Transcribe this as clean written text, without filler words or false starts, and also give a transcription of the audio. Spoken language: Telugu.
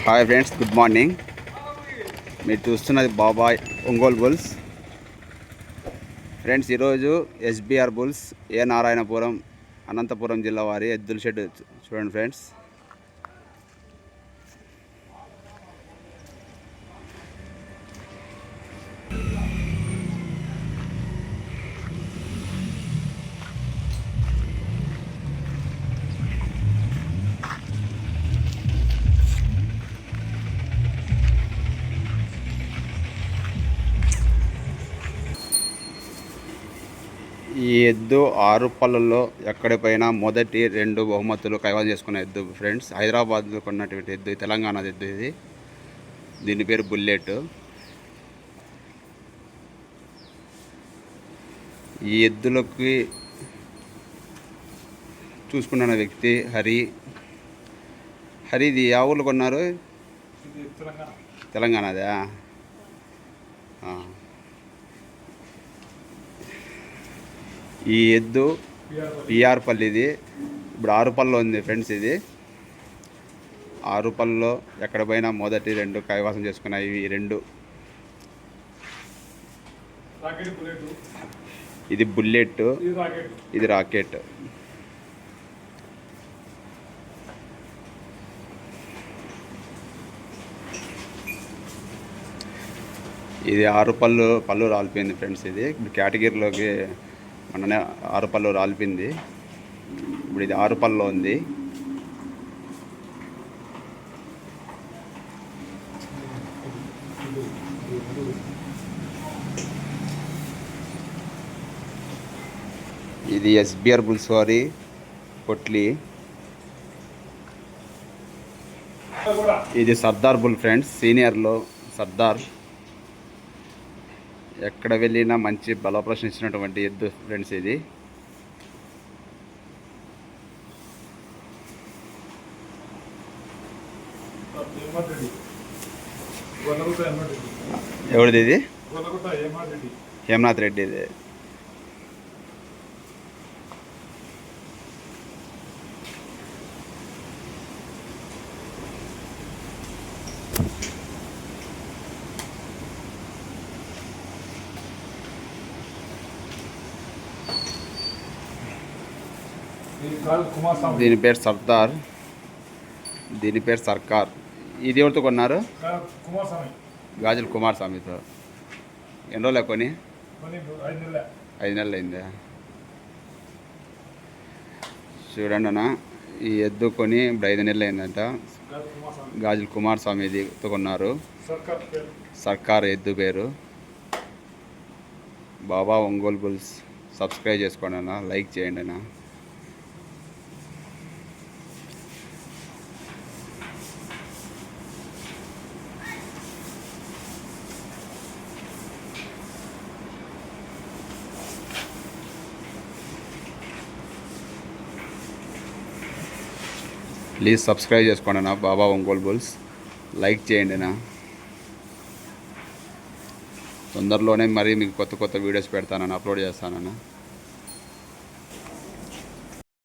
Hi friends, good morning. మీరు చూస్తున్నది బాబాయ్ ఒంగోలు బుల్స్. ఫ్రెండ్స్, ఈరోజు ఎస్బీఆర్ బుల్స్ ఏ నారాయణపురం అనంతపురం జిల్లా వారి ఎద్దుల షెడ్ చూడండి ఫ్రెండ్స్. ఈ ఎద్దు 6 పళ్ళల్లో ఎక్కడిపైన మొదటి 2 బహుమతులు కైవసం చేసుకున్న ఎద్దు ఫ్రెండ్స్. హైదరాబాద్లో కొన్నటువంటి ఎద్దు, తెలంగాణ ఎద్దు ఇది. దీని పేరు బుల్లెట్. ఈ ఎద్దులకి చూసుకున్న వ్యక్తి హరిది ఆ ఊళ్ళో కొన్నారు? తెలంగాణదా? ఈ ఎద్దు పిఆర్ పల్లిది. ఇప్పుడు 6 పళ్ళలో ఉంది ఫ్రెండ్స్. ఇది 6 పళ్ళలో ఎక్కడ పోయినా మొదటి 2 కైవసం చేసుకున్నాయి. ఇవి 2. ఇది బుల్లెట్, ఇది రాకెట్. ఇది 6 పళ్ళు రాలిపోయింది ఫ్రెండ్స్. ఇది ఇప్పుడు కేటగిరీలోకి మొన్ననే 6 పళ్ళు రాలిపోయింది. ఇప్పుడు ఇది 6 పళ్ళలో ఉంది. ఇది ఎస్బీఆర్ బుల్స్ వారి పొట్లి. ఇది సర్దార్ బుల్ ఫ్రెండ్స్, సీనియర్లో సర్దార్. ఎక్కడ వెళ్ళినా మంచి బల ప్రశ్నించినటువంటి ఎద్దు ఫ్రెండ్స్ ఇది. ఎవరిది ఇది? హేమనాథ్ రెడ్డి. ఇది దీని పేరు సర్దార్, దీని పేరు సర్కార్. ఇది ఎవరితో కొన్నారు? గాజుల కుమార్ స్వామితో. ఎన్ని రోజులు కొని? 5 నెలలు అయిందా? చూడండి అన్న, ఈ ఎద్దు కొని ఇప్పుడు 5 నెలలు అయిందంట. గాజుల కుమార్ స్వామితో కొన్నారు. సర్కార్ ఎద్దు పేరు. బాబా ఒంగోలు బుల్స్ సబ్స్క్రైబ్ చేసుకోండి అన్న, లైక్ చేయండి అన్న. ప్లీజ్ సబ్స్క్రైబ్ చేసుకోండి అన్న, బాబా ఒంగోలు బుల్స్. లైక్ చేయండి అన్న. తొందరలోనే మరి మీకు కొత్త వీడియోస్ పెడతానన్న, అప్లోడ్ చేస్తానన్న.